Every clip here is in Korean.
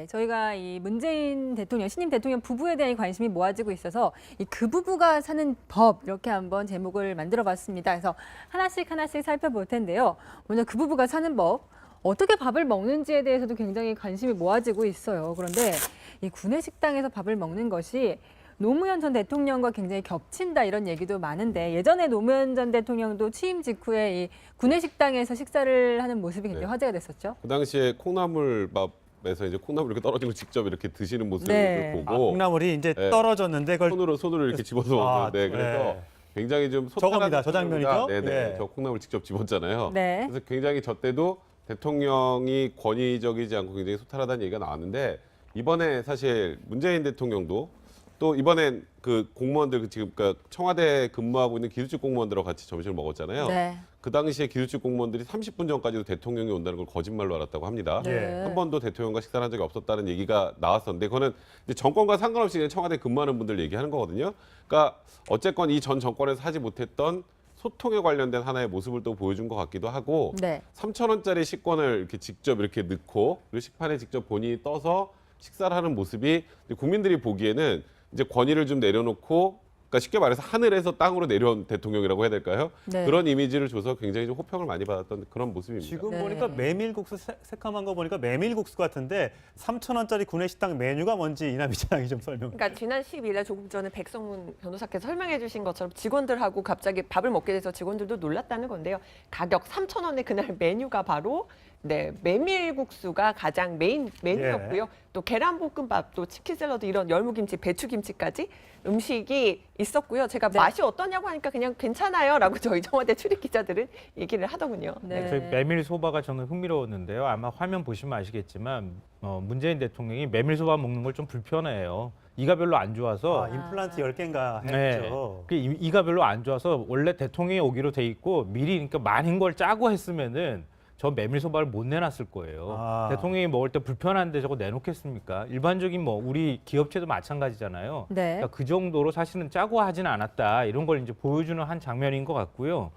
네, 저희가 이 문재인 대통령, 신임 대통령 부부에 대한 관심이 모아지고 있어서 이 그 부부가 사는 법 이렇게 한번 제목을 만들어봤습니다. 그래서 하나씩 살펴볼 텐데요. 먼저 그 부부가 사는 법, 어떻게 밥을 먹는지에 대해서도 굉장히 관심이 모아지고 있어요. 그런데 이 구내식당에서 밥을 먹는 것이 노무현 전 대통령과 굉장히 겹친다 이런 얘기도 많은데 예전에 노무현 전 대통령도 취임 직후에 이 구내식당에서 식사를 하는 모습이 굉장히 화제가 됐었죠. 그 당시에 콩나물밥에서 이제 콩나물 이렇게 떨어진 걸 직접 이렇게 드시는 모습을 네. 보고 콩나물이 이제 네. 떨어졌는데 그걸 손으로 이렇게 집어서 먹는데 그래서 네. 굉장히 좀 저겁니다. 저 장면이죠? 네네. 네. 저 콩나물 직접 집었잖아요. 네. 그래서 굉장히 저 때도 대통령이 권위적이지 않고 굉장히 소탈하다는 얘기가 나왔는데 이번에 사실 문재인 대통령도 또 이번엔 그 공무원들 지금 그러니까 청와대 근무하고 있는 기술직 공무원들하고 같이 점심을 먹었잖아요. 네. 그 당시에 기술직 공무원들이 30분 전까지도 대통령이 온다는 걸 거짓말로 알았다고 합니다. 네. 한 번도 대통령과 식사를 한 적이 없었다는 얘기가 나왔었는데 그거는 이제 정권과 상관없이 그냥 청와대 근무하는 분들 얘기하는 거거든요. 그러니까 어쨌건 이 전 정권에서 하지 못했던 소통에 관련된 하나의 모습을 또 보여준 것 같기도 하고 네. 3,000원짜리 식권을 이렇게 직접 이렇게 넣고 그리고 식판에 직접 본인이 떠서 식사를 하는 모습이 국민들이 보기에는 이제 권위를 좀 내려놓고 그러니까 쉽게 말해서 하늘에서 땅으로 내려온 대통령이라고 해야 될까요? 네. 그런 이미지를 줘서 굉장히 좀 호평을 많이 받았던 그런 모습입니다. 지금 네. 보니까 메밀국수 새카만 거 보니까 메밀국수 같은데 3,000원짜리 구내식당 메뉴가 뭔지 이남희 차장이 좀 설명. 그러니까 지난 10일에 조금 전에 백성문 변호사께서 설명해 주신 것처럼 직원들하고 갑자기 밥을 먹게 돼서 직원들도 놀랐다는 건데요. 가격 3,000원의 그날 메뉴가 바로 메밀국수가 가장 메인 메뉴였고요. 또 계란볶음밥도 치킨 샐러드 이런 열무김치, 배추김치까지 음식이 있었고요. 제가 맛이 어떠냐고 하니까 그냥 괜찮아요라고 저희 청와대 출입 기자들은 얘기를 하더군요. 네. 저희 메밀소바가 저는 흥미로웠는데요. 아마 화면 보시면 아시겠지만 문재인 대통령이 메밀소바 먹는 걸 좀 불편해해요. 이가 별로 안 좋아서. 임플란트 10개인가 네. 했죠. 그 이가 별로 안 좋아서 원래 대통령이 오기로 돼 있고 미리 그러니까 많은 걸 짜고 했으면은 저 메밀소바를 못 내놨을 거예요. 대통령이 먹을 때 불편한데 저거 내놓겠습니까? 일반적인 뭐 우리 기업체도 마찬가지잖아요. 네. 그러니까 그 정도로 사실은 짜고 하지는 않았다 이런 걸 이제 보여주는 한 장면인 것 같고요.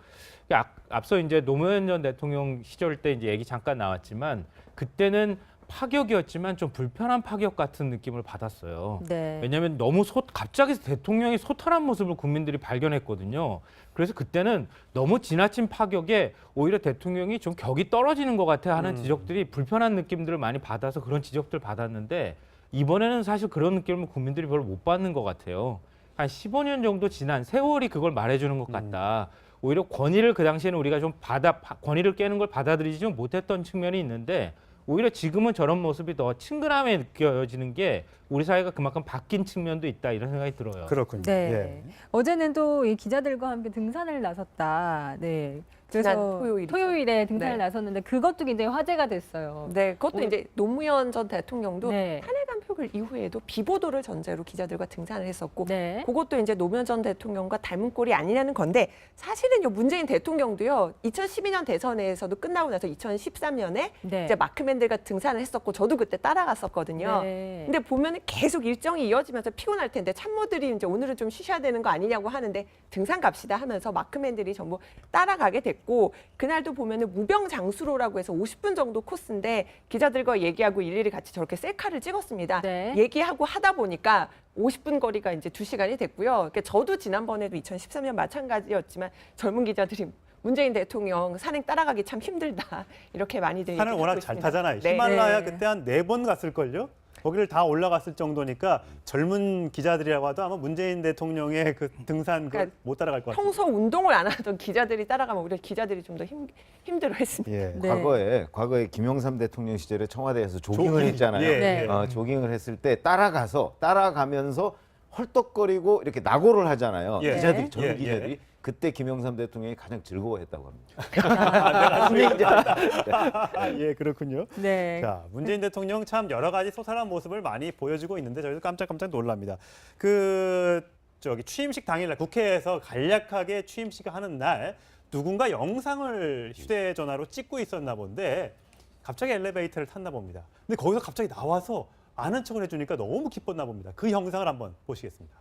앞서 이제 노무현 전 대통령 시절 때 이제 얘기 잠깐 나왔지만 그때는 파격이었지만 좀 불편한 파격 같은 느낌을 받았어요. 네. 왜냐하면 너무 갑자기 대통령이 소탈한 모습을 국민들이 발견했거든요. 그래서 그때는 너무 지나친 파격에 오히려 대통령이 좀 격이 떨어지는 것 같아 하는 지적들이 불편한 느낌들을 많이 받아서 그런 지적들을 받았는데 이번에는 사실 그런 느낌을 국민들이 별로 못 받는 것 같아요. 한 15년 정도 지난 세월이 그걸 말해주는 것 같다. 오히려 권위를 그 당시에는 우리가 좀 권위를 깨는 걸 받아들이지 못했던 측면이 있는데 오히려 지금은 저런 모습이 더 친근함에 느껴지는 게 우리 사회가 그만큼 바뀐 측면도 있다 이런 생각이 들어요. 그렇군요. 네. 예. 어제는 또 이 기자들과 함께 등산을 나섰다. 네. 그래서 지난 토요일이죠. 토요일에 등산을 네. 나섰는데 그것도 굉장히 화제가 됐어요. 네, 그것도 이제 노무현 전 대통령도 네. 탄핵안 표결 이후에도 비보도를 전제로 기자들과 등산을 했었고 네. 그것도 이제 노무현 전 대통령과 닮은 꼴이 아니냐는 건데 사실은 문재인 대통령도요 2012년 대선에서도 끝나고 나서 2013년에 네. 이제 마크맨들과 등산을 했었고 저도 그때 따라갔었거든요. 네. 근데 보면은 계속 일정이 이어지면서 피곤할 텐데 참모들이 이제 오늘은 좀 쉬셔야 되는 거 아니냐고 하는데 등산 갑시다 하면서 마크맨들이 전부 따라가게 됐고 그날도 보면은 무병장수로라고 해서 50분 정도 코스인데 기자들과 얘기하고 일일이 같이 저렇게 셀카를 찍었습니다. 네. 얘기하고 하다 보니까 50분 거리가 이제 2시간이 됐고요. 그러니까 저도 지난번에도 2013년 마찬가지였지만 젊은 기자들이 문재인 대통령 산행 따라가기 참 힘들다 이렇게 많이들 산을 얘기하고 워낙 잘 있습니다. 타잖아요. 네. 히말라야 네. 그때 한 4번 갔을걸요? 거기를 다 올라갔을 정도니까 젊은 기자들이라고 하도 아마 문재인 대통령의 그 등산 그러니까 못 따라갈 것 같아요. 평소 운동을 안 하던 기자들이 따라가면 우리 기자들이 좀 더 힘들어했습니다. 예. 네. 과거에 김영삼 대통령 시절에 청와대에서 조깅을 했잖아요. 예, 네. 예. 조깅을 했을 때 따라가면서 헐떡거리고 이렇게 낙오를 하잖아요. 예. 기자들이 젊은 예, 기자들이 예. 그때 김영삼 대통령이 가장 즐거워했다고 합니다. 예, 그렇군요. 네. 자, 문재인 대통령 참 여러 가지 소탈한 모습을 많이 보여주고 있는데 저희도 깜짝깜짝 놀랍니다. 그 취임식 당일날 국회에서 간략하게 취임식을 하는 날 누군가 영상을 휴대전화로 찍고 있었나 본데 갑자기 엘리베이터를 탔나 봅니다. 근데 거기서 갑자기 나와서 아는 척을 해주니까 너무 기뻤나 봅니다. 그 영상을 한번 보시겠습니다.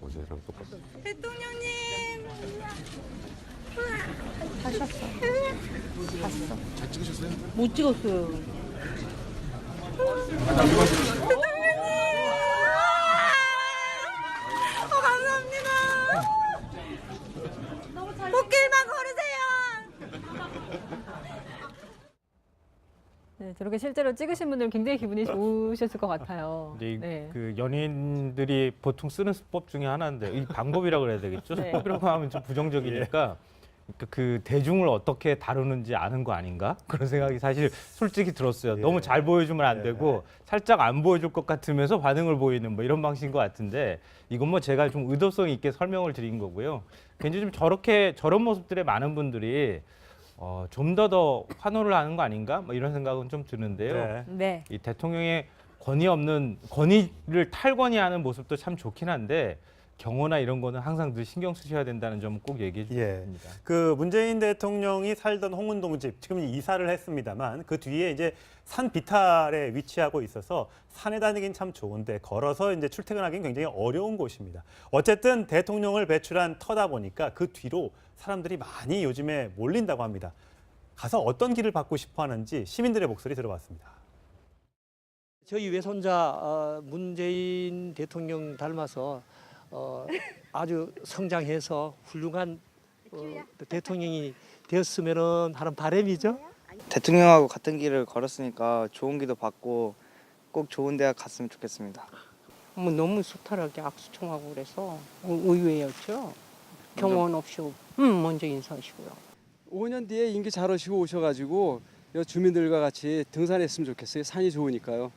어제랑 똑같아. 대통령님 못 찍었어요. 꽃길만 걸으세요. 네, 저렇게 실제로 찍으신 분들 굉장히 기분이 좋으셨을 것 같아요. 근데 네. 그 연예인들이 보통 쓰는 수법 중에 하나인데 이 방법이라고 그래야 되겠죠? 네. 수법이라고 하면 좀 부정적이니까 그 대중을 어떻게 다루는지 아는 거 아닌가? 그런 생각이 사실 솔직히 들었어요. 너무 잘 보여주면 안 되고 살짝 안 보여줄 것 같으면서 반응을 보이는 뭐 이런 방식인 것 같은데 이건 뭐 제가 좀 의도성 있게 설명을 드린 거고요. 굉장히 좀 저런 모습들에 많은 분들이 좀 더 환호를 하는 거 아닌가? 뭐 이런 생각은 좀 드는데요. 네. 네. 이 대통령의 권위를 탈권위하는 모습도 참 좋긴 한데 경호나 이런 거는 항상 늘 신경 쓰셔야 된다는 점은 꼭 얘기해 주십니다. 그 문재인 대통령이 살던 홍은동 집 지금 이사를 했습니다만 그 뒤에 이제 산 비탈에 위치하고 있어서 산에 다니긴 참 좋은데 걸어서 이제 출퇴근하기는 굉장히 어려운 곳입니다. 어쨌든 대통령을 배출한 터다 보니까 그 뒤로 사람들이 많이 요즘에 몰린다고 합니다. 가서 어떤 길을 받고 싶어 하는지 시민들의 목소리 들어봤습니다. 저희 외손자 문재인 대통령 닮아서 아주 성장해서 훌륭한 대통령이 되었으면 하는 바람이죠. 대통령하고 같은 길을 걸었으니까 좋은 기도 받고 꼭 좋은 대학 갔으면 좋겠습니다. 뭐 너무 소탈하게 악수 청하고 그래서 의외였죠. 경호원 없이 먼저 인사하시고요. 5년 뒤에 임기 잘 하시고 오셔가지고 주민들과 같이 등산했으면 좋겠어요. 산이 좋으니까요.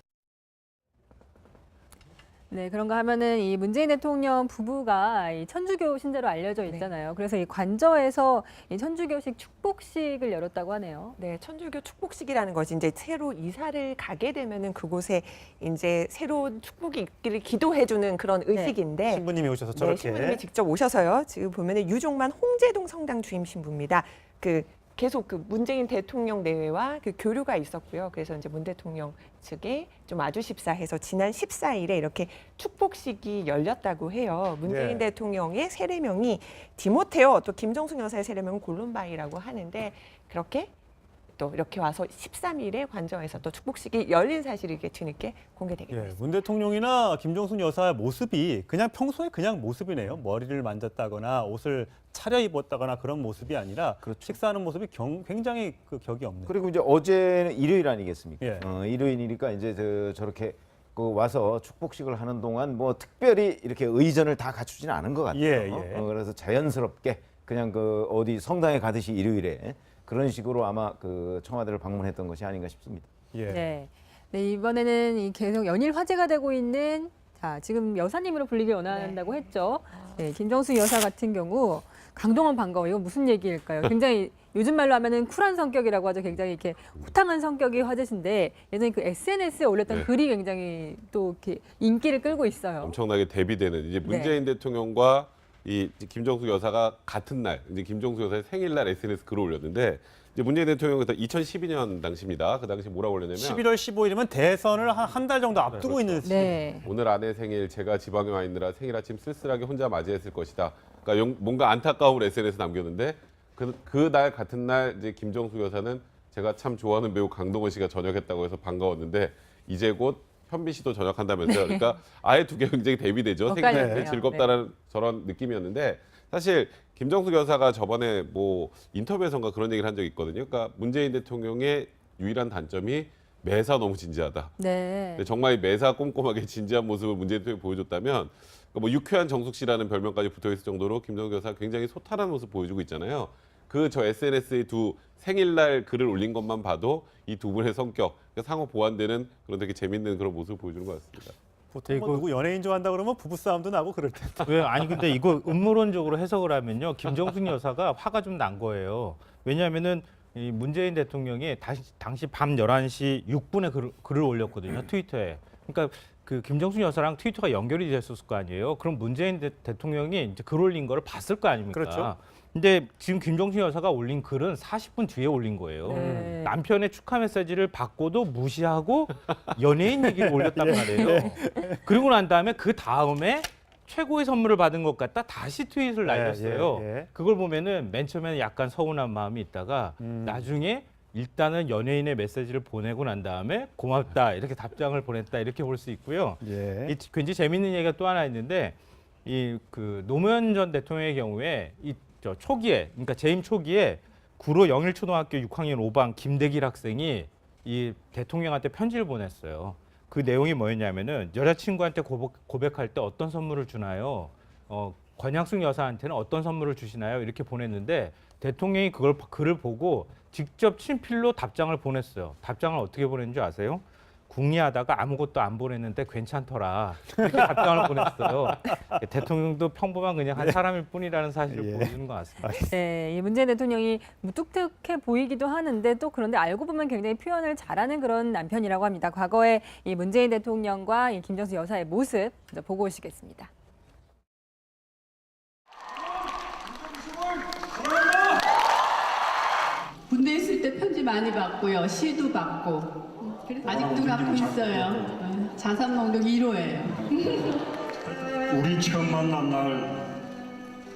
네, 그런가 하면은 이 문재인 대통령 부부가 이 천주교 신자로 알려져 네. 있잖아요. 그래서 이 관저에서 이 천주교식 축복식을 열었다고 하네요. 네, 천주교 축복식이라는 것이 이제 새로 이사를 가게 되면은 그곳에 이제 새로운 축복이 있기를 기도해주는 그런 의식인데 신부님이 오셔서 네, 저렇게 신부님이 직접 오셔서요. 지금 보면은 유종만 홍제동 성당 주임 신부입니다. 계속 그 문재인 대통령 내외와 그 교류가 있었고요. 그래서 이제 문 대통령 측에 좀 아주 십사해서 지난 14일에 이렇게 축복식이 열렸다고 해요. 문재인 네. 대통령의 세례명이 디모테오, 또 김정숙 여사의 세례명은 골룸바이라고 하는데 그렇게 또 이렇게 와서 13일에 관저에서 또 축복식이 열린 사실이 이렇게 뒤늦게 공개되게 됐습니다. 문 대통령이나 김정숙 여사의 모습이 그냥 평소에 그냥 모습이네요. 머리를 만졌다거나 옷을 차려입었다거나 그런 모습이 아니라 식사하는 모습이 굉장히 그 격이 없네요. 그리고 이제 어제는 일요일 아니겠습니까? 예. 일요일이니까 이제 저렇게 와서 축복식을 하는 동안 뭐 특별히 이렇게 의전을 다 갖추지는 않은 것 같아요. 예, 예. 그래서 자연스럽게 그냥 어디 성당에 가듯이 일요일에 그런 식으로 아마 청와대를 방문했던 것이 아닌가 싶습니다. 예. 네. 네, 이번에는 계속 연일 화제가 되고 있는 지금 여사님으로 불리길 원한다고 했죠. 네, 김정숙 여사 같은 경우 강동원 반가워. 이거 무슨 얘기일까요? 굉장히 요즘 말로 하면은 쿨한 성격이라고 하죠. 굉장히 이렇게 호탕한 성격이 화제신데 예전에 그 SNS에 올렸던 네. 글이 굉장히 또 이렇게 인기를 끌고 있어요. 엄청나게 대비되는 이제 문재인 대통령과 이 김정숙 여사가 같은 날 이제 김정숙 여사의 생일날 SNS 글을 올렸는데 이제 문재인 대통령이 2012년 당시입니다. 그 당시 뭐라고 올렸냐면 11월 15일이면 대선을 한 달 정도 앞두고 있는 시기. 네. 오늘 아내 생일 제가 지방에 와 있느라 생일 아침 쓸쓸하게 혼자 맞이했을 것이다. 그러니까 뭔가 안타까움을 SNS에 남겼는데 그날 같은 날 이제 김정숙 여사는 제가 참 좋아하는 배우 강동원 씨가 전역했다고 해서 반가웠는데 이제 곧 현빈 씨도 전역한다면서요. 그러니까 아예 두 개 굉장히 대비되죠. 생일 때 엇갈렸네요. 즐겁다는 저런 느낌이었는데 사실 김정숙 여사가 저번에 뭐 인터뷰에선가 그런 얘기를 한 적이 있거든요. 그러니까 문재인 대통령의 유일한 단점이 매사 너무 진지하다. 네. 근데 정말 이 매사 꼼꼼하게 진지한 모습을 문재인 대통령이 보여줬다면 뭐 유쾌한 정숙 씨라는 별명까지 붙어있을 정도로 김정숙 여사가 굉장히 소탈한 모습 보여주고 있잖아요. 저 SNS에 두 생일날 글을 올린 것만 봐도 이 두 분의 성격, 상호 보완되는 그런 되게 재밌는 그런 모습을 보여주는 것 같습니다. 보통 뭐 누구 연예인 좋아한다 그러면 부부싸움도 나고 그럴 텐데. 왜 아니 근데 이거 음모론적으로 해석을 하면요 김정숙 여사가 화가 좀 난 거예요. 왜냐하면은 이 문재인 대통령이 당시 밤 11시 6분에 글을 올렸거든요 트위터에. 그러니까 그 김정숙 여사랑 트위터가 연결이 됐었을 거 아니에요. 그럼 문재인 대통령이 이제 글 올린 거를 봤을 거 아닙니까? 그렇죠. 근데 지금 김정숙 여사가 올린 글은 40분 뒤에 올린 거예요. 네. 남편의 축하 메시지를 받고도 무시하고 연예인 얘기를 올렸단 말이에요. 그리고 난 다음에 그 다음에 최고의 선물을 받은 것 같다 다시 트윗을 날렸어요. 예. 그걸 보면은 맨 처음에는 약간 서운한 마음이 있다가 나중에 일단은 연예인의 메시지를 보내고 난 다음에 고맙다 이렇게 답장을 보냈다 이렇게 볼 수 있고요. 예. 굉장히 재밌는 얘기가 또 하나 있는데 이 그 노무현 전 대통령의 경우에 저 초기에 그러니까 재임 초기에 구로 영일초등학교 6학년 5반 김대길 학생이 이 대통령한테 편지를 보냈어요. 그 내용이 뭐였냐면은 여자친구한테 고백할 때 어떤 선물을 주나요? 권양숙 여사한테는 어떤 선물을 주시나요? 이렇게 보냈는데 대통령이 그걸 글을 보고 직접 친필로 답장을 보냈어요. 답장을 어떻게 보냈는 줄 아세요? 궁리하다가 아무것도 안 보냈는데 괜찮더라. 이렇게 답장을 보냈어요. 대통령도 평범한 그냥 한 사람일 뿐이라는 사실을 예. 보여주는 것 같습니다. 네, 이 문재인 대통령이 무뚝뚝해 보이기도 하는데 또 그런데 알고 보면 굉장히 표현을 잘하는 그런 남편이라고 합니다. 과거에 이 문재인 대통령과 이 김정수 여사의 모습 먼저 보고 오시겠습니다. 군대 있을 때 편지 많이 받고요. 시도 받고. 아직도 갖고 있어요. 자산목록 1호예요. 우리 처음 만난 날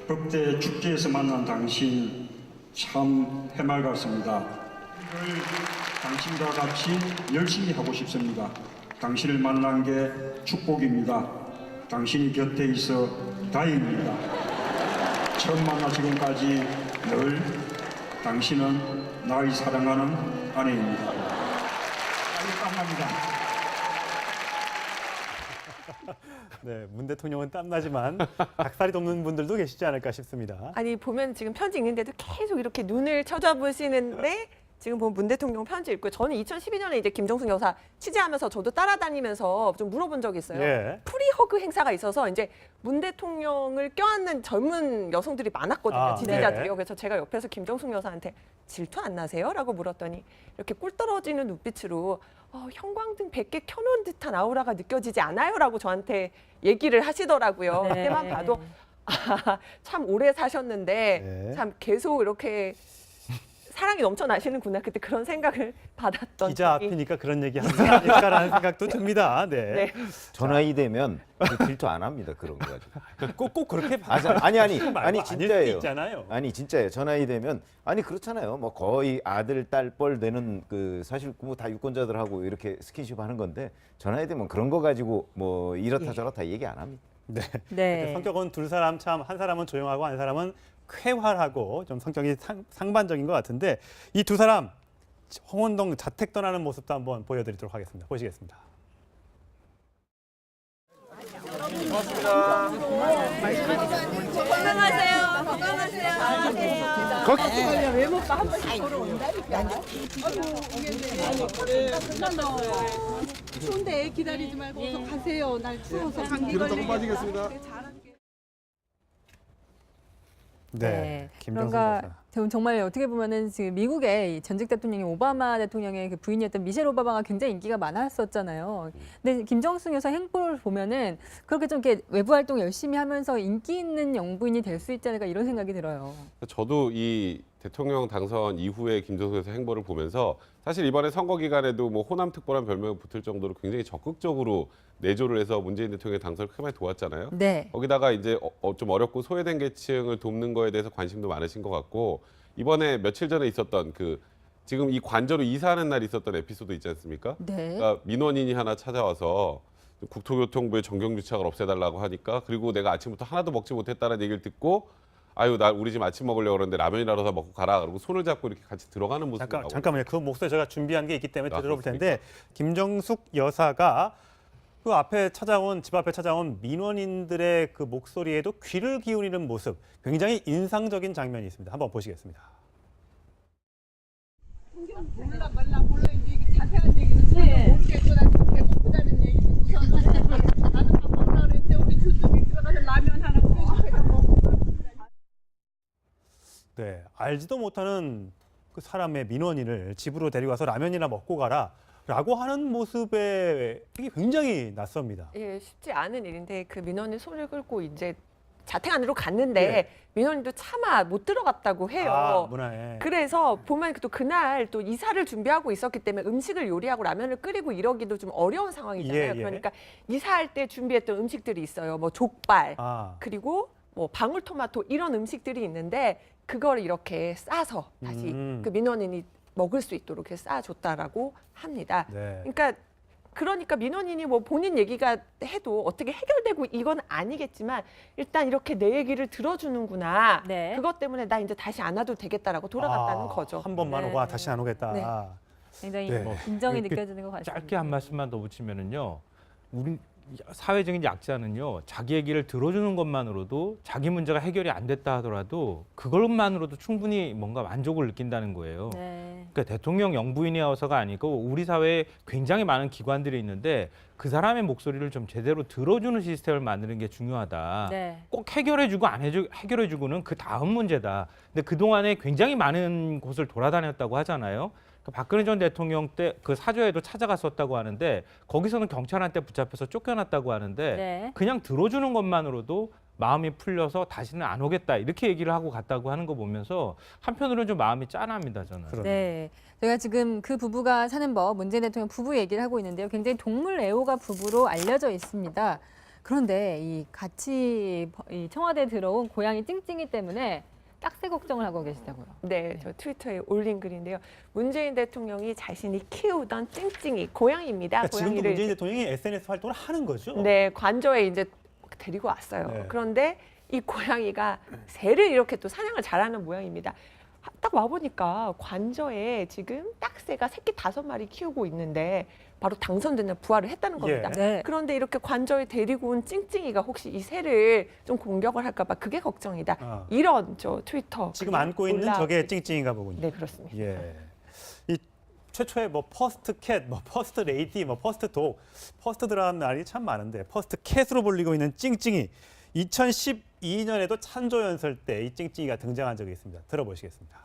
법대 축제에서 만난 당신 참 해맑았습니다. 당신과 같이 열심히 하고 싶습니다. 당신을 만난 게 축복입니다. 당신이 곁에 있어 다행입니다. 처음 만나 지금까지 늘 당신은 나의 사랑하는 아내입니다. 땀납니다. 네, 문 대통령은 땀나지만 닭살이 돋는 분들도 계시지 않을까 싶습니다. 아니 보면 지금 편지 읽는데도 계속 이렇게 눈을 쳐다보시는데 지금 보면 문 대통령 편지 읽고 저는 2012년에 이제 김정숙 여사 취재하면서 저도 따라다니면서 좀 물어본 적이 있어요. 예. 프리허그 행사가 있어서 이제 문 대통령을 껴안는 젊은 여성들이 많았거든요. 지지자들이요. 네. 그래서 제가 옆에서 김정숙 여사한테 질투 안 나세요? 라고 물었더니 이렇게 꿀 떨어지는 눈빛으로 형광등 100개 켜놓은 듯한 아우라가 느껴지지 않아요? 라고 저한테 얘기를 하시더라고요. 네. 그때만 봐도 참 오래 사셨는데 네. 참 계속 이렇게 사랑이 넘쳐나시는구나. 그때 그런 생각을 받았던 기자 적이. 앞이니까 그런 얘기 하는 게 아닐까라는 생각도 듭니다. 네. 네. 저 나이 되면 질투 안 합니다. 그런 거 가지고. 꼭 그렇게 아니 말고 진짜예요. 아닐 수 있잖아요. 아니 진짜예요. 저 나이 되면 아니 그렇잖아요. 뭐 거의 아들 딸뻘 되는 그 사실 뭐 다 유권자들하고 이렇게 스킨십 하는 건데 저 나이 되면 그런 거 가지고 뭐 이렇다 저렇다 얘기 안 합니다. 네. 네. 성격은 두 사람 참 한 사람은 조용하고 한 사람은 쾌활하고 좀 성격이 상반적인 것 같은데 이 두 사람 홍원동 자택 떠나는 모습도 한번 보여드리도록 하겠습니다. 보시겠습니다. 건강하세요. 건강하세요. 외모가 한 번씩 보러 온다니까. 추운데 기다리지 말고 어서 가세요. 날 추워서 감기 걸리게. 빠지겠습니다. 네. 김정숙 그런가 여사. 정말 어떻게 보면은 지금 미국의 이 전직 대통령이 오바마 대통령의 그 부인이었던 미셸 오바마가 굉장히 인기가 많았었잖아요. 근데 김정숙 여사 행보를 보면은 그렇게 좀 이렇게 외부 활동 열심히 하면서 인기 있는 영부인이 될 수 있지 않을까 이런 생각이 들어요. 저도 이 대통령 당선 이후에 김정숙 여사 행보를 보면서 사실 이번에 선거 기간에도 뭐 호남 특보란 별명이 붙을 정도로 굉장히 적극적으로 내조를 해서 문재인 대통령의 당선을 크게 많이 도왔잖아요. 네. 거기다가 이제 좀 어렵고 소외된 계층을 돕는 거에 대해서 관심도 많으신 것 같고 이번에 며칠 전에 있었던 그 지금 이 관저로 이사하는 날이 있었던 에피소드 있지 않습니까? 네. 그러니까 민원인이 하나 찾아와서 국토교통부의 정경유착을 없애달라고 하니까 그리고 내가 아침부터 하나도 먹지 못했다는 얘기를 듣고 아유 나 우리 집 아침 먹으려고 그러는데 라면이라도 사 먹고 가라 그러고 손을 잡고 이렇게 같이 들어가는 모습이 나오고 잠깐만요. 그 목소리 제가 준비한 게 있기 때문에 아, 들어볼 텐데 김정숙 여사가 그 앞에 찾아온 집 앞에 찾아온 민원인들의 그 목소리에도 귀를 기울이는 모습 굉장히 인상적인 장면이 있습니다. 한번 보시겠습니다. 몰라 이제 자세한 얘기는 모르겠고 배고프다는 얘기 듣고서 나도 밥 먹으라 그랬는데 우리 주쪽에 들어가서 라면 하나 끓여서 먹고. 네, 알지도 못하는 그 사람의 민원인을 집으로 데려가서 라면이나 먹고 가라라고 하는 모습에 이게 굉장히 낯섭니다. 예, 쉽지 않은 일인데 그 민원인 손을 끌고 이제 자택 안으로 갔는데 예. 민원인도 차마 못 들어갔다고 해요. 아, 문화에. 그래서 보면 또 그날 또 이사를 준비하고 있었기 때문에 음식을 요리하고 라면을 끓이고 이러기도 좀 어려운 상황이잖아요. 예, 예. 그러니까 이사할 때 준비했던 음식들이 있어요. 뭐 족발, 그리고 뭐 방울토마토 이런 음식들이 있는데 그걸 이렇게 싸서 다시 그 민원인이 먹을 수 있도록 이렇게 쌓아줬다라고 합니다. 네. 그러니까 민원인이 뭐 본인 얘기가 해도 어떻게 해결되고 이건 아니겠지만 일단 이렇게 내 얘기를 들어주는구나. 네. 그것 때문에 나 이제 다시 안 와도 되겠다라고 돌아갔다는 거죠. 한 번만 네. 오고 다시 안 오겠다. 네. 굉장히 네. 인정이 이렇게 느껴지는 것 같습니다. 짧게 한 말씀만 더 붙이면은요. 우리 사회적인 약자는요. 자기 얘기를 들어주는 것만으로도 자기 문제가 해결이 안 됐다 하더라도 그것만으로도 충분히 뭔가 만족을 느낀다는 거예요. 네. 그러니까 대통령 영부인이어서가 아니고 우리 사회에 굉장히 많은 기관들이 있는데 그 사람의 목소리를 좀 제대로 들어주는 시스템을 만드는 게 중요하다. 네. 꼭 해결해주고 안 해결해주고는 그 다음 문제다. 근데 그동안에 굉장히 많은 곳을 돌아다녔다고 하잖아요. 박근혜 전 대통령 때 그 사저에도 찾아갔었다고 하는데 거기서는 경찰한테 붙잡혀서 쫓겨났다고 하는데 네. 그냥 들어주는 것만으로도 마음이 풀려서 다시는 안 오겠다 이렇게 얘기를 하고 갔다고 하는 거 보면서 한편으로는 좀 마음이 짠합니다 저는. 네, 저희가 지금 그 부부가 사는 법, 문재인 대통령 부부 얘기를 하고 있는데요. 굉장히 동물 애호가 부부로 알려져 있습니다. 그런데 이 같이 이 청와대에 들어온 고양이 찡찡이 때문에 딱새 걱정을 하고 계시다고요. 네, 저 트위터에 올린 글인데요. 문재인 대통령이 자신이 키우던 찡찡이 고양이입니다. 그러니까 지금도 문재인 대통령이 SNS 활동을 하는 거죠? 네, 관저에 이제 데리고 왔어요. 네. 그런데 이 고양이가 새를 이렇게 또 사냥을 잘하는 모양입니다. 딱 와보니까 관저에 지금 딱새가 새끼 5마리 키우고 있는데 바로 당선된 날 부활을 했다는 겁니다. 예. 네. 그런데 이렇게 관저에 데리고 온 찡찡이가 혹시 이 새를 좀 공격을 할까 봐 그게 걱정이다. 이런 저 트위터 지금 안고 있는 올라- 저게 찡찡인가 보군요. 네, 그렇습니다. 예. 이 최초의 뭐 퍼스트 캣, 뭐 퍼스트 레이디, 뭐 퍼스트 독, 퍼스트 들어간 날이 참 많은데 퍼스트 캣으로 불리고 있는 찡찡이 2012년에도 찬조연설 때 이 찡찡이가 등장한 적이 있습니다. 들어보시겠습니다.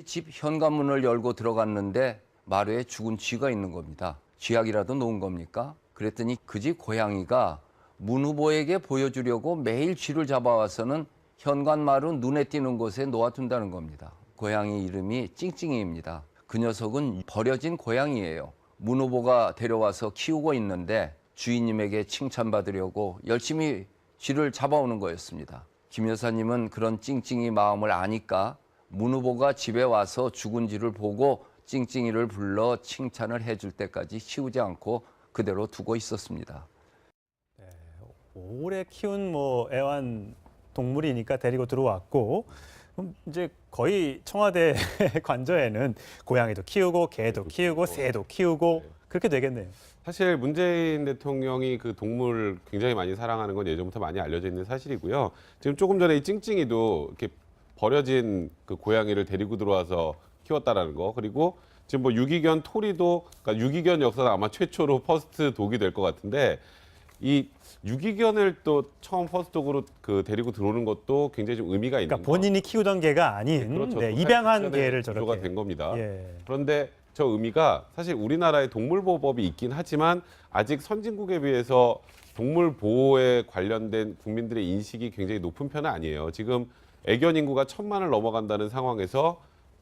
집 현관문을 열고 들어갔는데 마루에 죽은 쥐가 있는 겁니다. 쥐약이라도 놓은 겁니까? 그랬더니 그 집 고양이가 문 후보에게 보여주려고 매일 쥐를 잡아와서는 현관 마루 눈에 띄는 곳에 놓아둔다는 겁니다. 고양이 이름이 찡찡이입니다. 그 녀석은 버려진 고양이예요. 문 후보가 데려와서 키우고 있는데 주인님에게 칭찬받으려고 열심히 쥐를 잡아오는 거였습니다. 김 여사님은 그런 찡찡이 마음을 아니까 문 후보가 집에 와서 죽은 쥐를 보고 찡찡이를 불러 칭찬을 해줄 때까지 치우지 않고 그대로 두고 있었습니다. 오래 키운 뭐 애완 동물이니까 데리고 들어왔고 그럼 이제 거의 청와대 관저에는 고양이도 키우고 개도 키우고 새도 키우고 그렇게 되겠네요. 사실 문재인 대통령이 그 동물 굉장히 많이 사랑하는 건 예전부터 많이 알려져 있는 사실이고요. 지금 조금 전에 이 찡찡이도 이렇게 버려진 그 고양이를 데리고 들어와서 키웠다라는 거, 그리고 지금 뭐 유기견 토리도, 그러니까 유기견 역사상 아마 최초로 퍼스트 독이 될 것 같은데 이 유기견을 또 처음 퍼스트 독으로 그 데리고 들어오는 것도 굉장히 좀 의미가 있는 그러니까 본인이 키우던 개가 아닌 그렇죠. 네, 또 입양한 사실은 개를 구조가 저렇게 된 겁니다. 예. 그런데 저 의미가 사실 우리나라의 동물보호법이 있긴 하지만 아직 선진국에 비해서 동물 보호에 관련된 국민들의 인식이 굉장히 높은 편은 아니에요. 지금 애견 인구가 1,000만을 넘어간다는 상황에서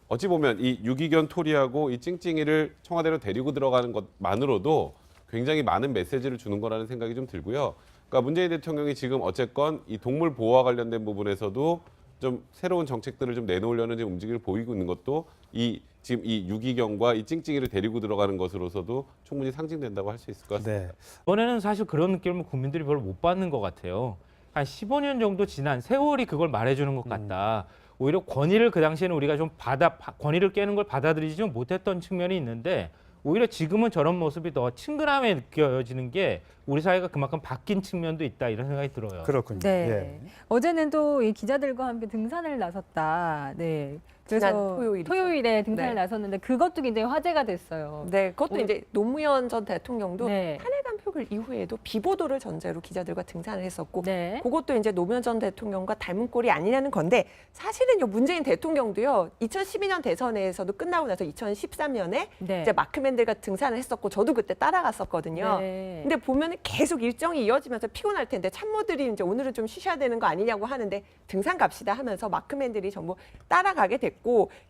어찌 보면 이 유기견 토리하고 이 찡찡이를 청와대로 데리고 들어가는 것만으로도 굉장히 많은 메시지를 주는 거라는 생각이 좀 들고요. 그러니까 문재인 대통령이 지금 어쨌건 이 동물 보호와 관련된 부분에서도 좀 새로운 정책들을 좀 내놓으려는 지금 움직임을 보이고 있는 것도 이 지금 이 유기견과 이 찡찡이를 데리고 들어가는 것으로서도 충분히 상징된다고 할 수 있을 것 같습니다. 네. 이번에는 사실 그런 느낌을 국민들이 별로 못 받는 것 같아요. 한 15년 정도 지난 세월이 그걸 말해주는 것 같다. 오히려 권위를 그 당시에는 우리가 좀 권위를 깨는 걸 받아들이지 좀 못했던 측면이 있는데 오히려 지금은 저런 모습이 더 친근함에 느껴지는 게 우리 사회가 그만큼 바뀐 측면도 있다 이런 생각이 들어요. 그렇군요. 네. 예. 어제는 또 이 기자들과 함께 등산을 나섰다. 네. 지난 그래서 토요일이죠. 토요일에 등산을 네. 나섰는데 그것도 굉장히 화제가 됐어요. 네, 그것도 이제 노무현 전 대통령도 네. 탄핵안 표결 이후에도 비보도를 전제로 기자들과 등산을 했었고 네. 그것도 이제 노무현 전 대통령과 닮은 꼴이 아니냐는 건데 사실은 문재인 대통령도요 2012년 대선에서도 끝나고 나서 2013년에 네. 이제 마크맨들과 등산을 했었고 저도 그때 따라갔었거든요. 네. 근데 보면은 계속 일정이 이어지면서 피곤할 텐데 참모들이 이제 오늘은 좀 쉬셔야 되는 거 아니냐고 하는데 등산 갑시다 하면서 마크맨들이 전부 따라가게 됐고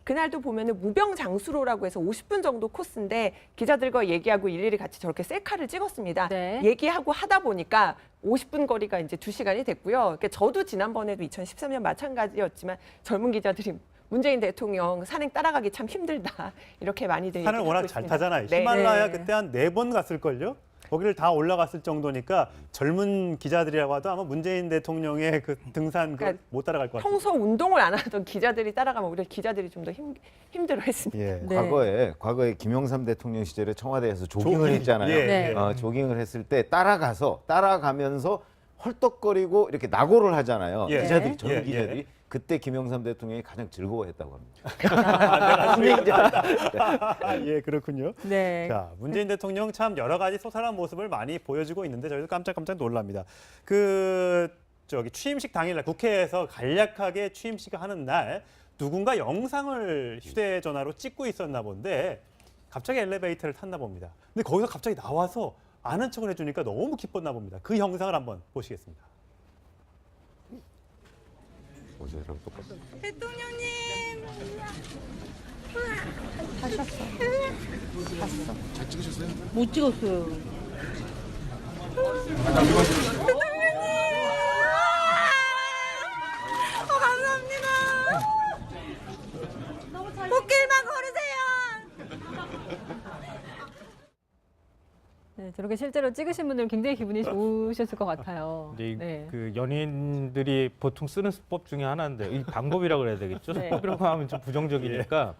그날도 보면은 무병장수로라고 해서 50분 정도 코스인데 기자들과 얘기하고 일일이 같이 저렇게 셀카를 찍었습니다. 네. 얘기하고 하다 보니까 50분 거리가 이제 2시간이 됐고요. 그러니까 저도 지난번에도 2013년 마찬가지였지만 젊은 기자들이 문재인 대통령 산행 따라가기 참 힘들다 이렇게 많이들 산을 얘기하고 워낙 잘 있습니다. 타잖아요. 네. 히말라야 네. 그때 한 4번 갔을걸요? 거기를 다 올라갔을 정도니까 젊은 기자들이라고 하도 아마 문재인 대통령의 그 등산 그러니까 못 따라갈 것 같아요. 평소 운동을 안 하던 기자들이 따라가면 오히려 기자들이 좀 더 힘들어했습니다. 예. 네. 과거에 김영삼 대통령 시절에 청와대에서 조깅을 했잖아요. 예, 네. 예. 조깅을 했을 때 따라가면서 헐떡거리고 이렇게 낙오를 하잖아요. 예. 기자들이 예, 젊은 예. 기자들이 그때 김영삼 대통령이 가장 즐거워했다고 합니다. 예, 그렇군요. 네. 자, 문재인 대통령 참 여러 가지 소탈한 모습을 많이 보여주고 있는데 저희도 깜짝깜짝 놀랍니다. 그 취임식 당일날 국회에서 간략하게 취임식을 하는 날 누군가 영상을 휴대전화로 찍고 있었나 본데 갑자기 엘리베이터를 탔나 봅니다. 근데 거기서 갑자기 나와서 아는 척을 해주니까 너무 기뻤나 봅니다. 그 영상을 한번 보시겠습니다. 어제랑 똑같아. 못 찍었어요. 네, 저렇게 실제로 찍으신 분들 굉장히 기분이 좋으셨을 것 같아요. 근데 네. 그 연예인들이 보통 쓰는 수법 중에 하나인데 이 방법이라고 그래야 되겠죠? 네. 수법이라고 하면 좀 부정적이니까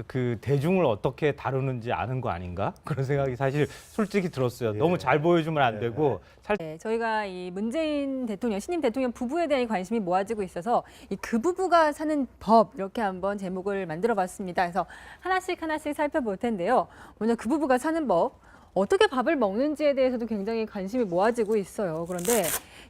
그 대중을 어떻게 다루는지 아는 거 아닌가? 그런 생각이 사실 솔직히 들었어요. 예. 너무 잘 보여주면 안 되고 네, 저희가 이 문재인 대통령, 신임 대통령 부부에 대한 관심이 모아지고 있어서 이 그 부부가 사는 법 이렇게 한번 제목을 만들어봤습니다. 그래서 하나씩 살펴볼 텐데요. 먼저 그 부부가 사는 법. 어떻게 밥을 먹는지에 대해서도 굉장히 관심이 모아지고 있어요. 그런데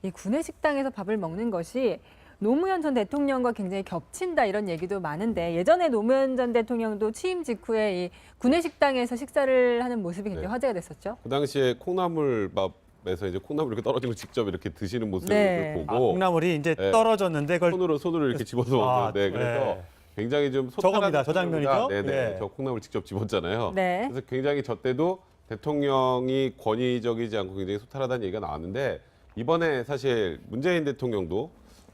이 구내식당에서 밥을 먹는 것이 노무현 전 대통령과 굉장히 겹친다 이런 얘기도 많은데 예전에 노무현 전 대통령도 취임 직후에 이 구내식당에서 식사를 하는 모습이 굉장히 네. 화제가 됐었죠. 그 당시에 콩나물밥에서 이제 콩나물 이렇게 떨어진 걸 직접 이렇게 드시는 모습을 네. 보고 콩나물이 이제 네. 떨어졌는데 그걸 손으로 이렇게 집어서 먹는데 그래서 네. 굉장히 좀 저겁니다. 소탈한 저 장면이죠? 네네. 예. 저 콩나물 직접 집었잖아요. 네. 그래서 굉장히 저 때도 대통령이 권위적이지 않고 굉장히 소탈하다는 얘기가 나왔는데 이번에 사실 문재인 대통령도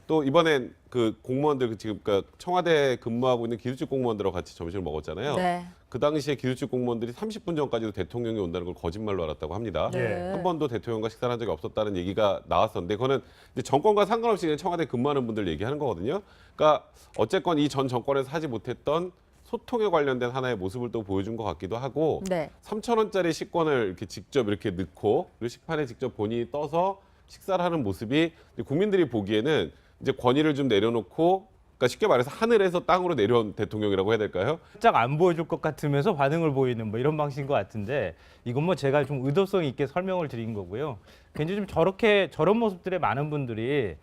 또 이번엔 그 공무원들 지금 그러니까 청와대 근무하고 있는 기술직 공무원들하고 같이 점심을 먹었잖아요. 네. 그 당시에 기술직 공무원들이 30분 전까지도 대통령이 온다는 걸 거짓말로 알았다고 합니다. 네. 한 번도 대통령과 식사를 한 적이 없었다는 얘기가 나왔었는데 그거는 이제 정권과 상관없이 그냥 청와대 근무하는 분들 얘기하는 거거든요. 그러니까 어쨌건 이 전 정권에서 하지 못했던 소통에 관련된 하나의 모습을 또 보여준 것 같기도 하고 네. 3,000원짜리 식권을 이렇게 직접 이렇게 넣고 그리고 식판에 직접 본인이 떠서 식사를 하는 모습이 이제 국민들이 보기에는 이제 권위를 좀 내려놓고 그러니까 쉽게 말해서 하늘에서 땅으로 내려온 대통령이라고 해야 될까요? 살짝 안 보여줄 것 같으면서 반응을 보이는 뭐 이런 방식인 것 같은데 이건 뭐 제가 좀 의도성 있게 설명을 드린 거고요. 굉장히 좀 저런 모습들에 많은 분들이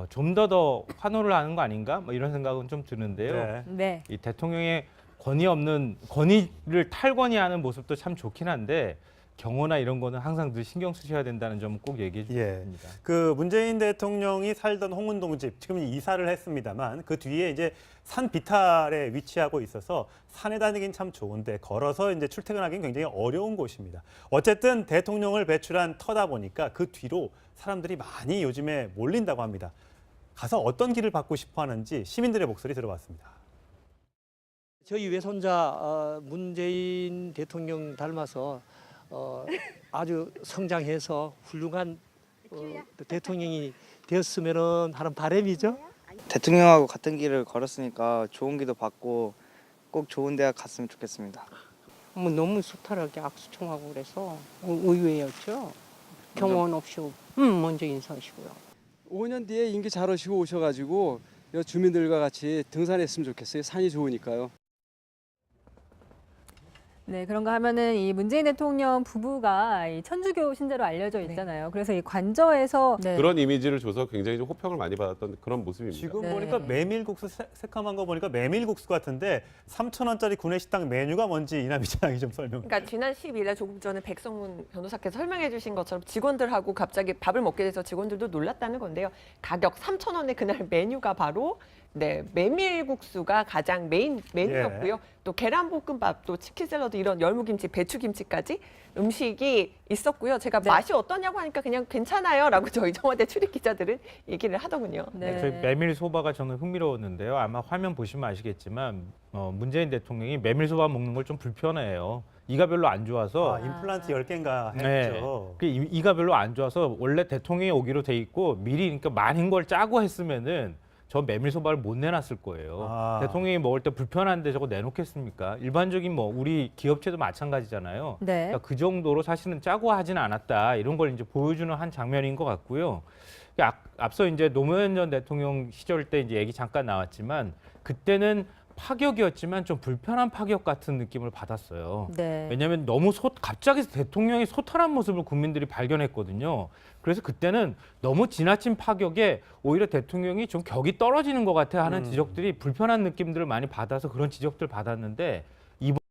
좀 더 환호를 하는 거 아닌가? 뭐 이런 생각은 좀 드는데요. 네. 네. 이 대통령의 권위를 탈권위하는 모습도 참 좋긴 한데 경호나 이런 거는 항상 늘 신경 쓰셔야 된다는 점은 꼭 얘기해 주십니다. 그 문재인 대통령이 살던 홍은동 집 지금 이사를 했습니다만 그 뒤에 이제 산 비탈에 위치하고 있어서 산에 다니긴 참 좋은데 걸어서 이제 출퇴근하기는 굉장히 어려운 곳입니다. 어쨌든 대통령을 배출한 터다 보니까 그 뒤로 사람들이 많이 요즘에 몰린다고 합니다. 가서 어떤 길을 받고 싶어 하는지 시민들의 목소리 들어봤습니다. 저희 외손자 문재인 대통령 닮아서 아주 성장해서 훌륭한 대통령이 되었으면 하는 바람이죠. 대통령하고 같은 길을 걸었으니까 좋은 기도 받고 꼭 좋은 대학 갔으면 좋겠습니다. 뭐 너무 소탈하게 악수청하고 그래서 의외였죠. 경원 없이 먼저 인사하시고요. 5년 뒤에 임기 잘 오시고 오셔가지고 여 주민들과 같이 등산했으면 좋겠어요. 산이 좋으니까요. 네, 그런가 하면은 이 문재인 대통령 부부가 이 천주교 신자로 알려져 있잖아요. 그래서 이 관저에서 그런 이미지를 줘서 굉장히 좀 호평을 많이 받았던 그런 모습입니다. 지금 네. 보니까 메밀국수 새까만 거 보니까 메밀국수 같은데 3,000원짜리 구내식당 메뉴가 뭔지 이남희 장이 좀 설명. 그러니까 지난 12일에 조금 전에 백성문 변호사께서 설명해 주신 것처럼 직원들하고 갑자기 밥을 먹게 돼서 직원들도 놀랐다는 건데요. 가격 3,000원에 그날 메뉴가 바로 네, 메밀국수가 가장 메인 메뉴였고요. 또 계란볶음밥, 또 치킨 샐러드 이런 열무김치, 배추김치까지 음식이 있었고요. 제가 네. 맛이 어떠냐고 하니까 그냥 괜찮아요라고 저희 청와대 출입 기자들은 얘기를 하더군요. 네. 저희 메밀 소바가 저는 흥미로웠는데요. 아마 화면 보시면 아시겠지만 문재인 대통령이 메밀 소바 먹는 걸 좀 불편해해요. 이가 별로 안 좋아서. 임플란트 10개인가 네. 했죠. 그 이가 별로 안 좋아서 원래 대통령이 오기로 돼 있고 미리 그러니까 많은 걸 짜고 했으면은 저 메밀 소바를 못 내놨을 거예요. 아. 대통령이 먹을 때 불편한데 저거 내놓겠습니까? 일반적인 뭐 우리 기업체도 마찬가지잖아요. 네. 그러니까 그 정도로 사실은 짜고 하지는 않았다 이런 걸 이제 보여주는 한 장면인 것 같고요. 앞서 이제 노무현 전 대통령 시절 때 이제 얘기 잠깐 나왔지만 그때는 파격이었지만 좀 불편한 파격 같은 느낌을 받았어요. 네. 왜냐하면 너무 갑자기 대통령이 소탈한 모습을 국민들이 발견했거든요. 그래서 그때는 너무 지나친 파격에 오히려 대통령이 좀 격이 떨어지는 것 같아 하는 지적들이 불편한 느낌들을 많이 받아서 그런 지적들을 받았는데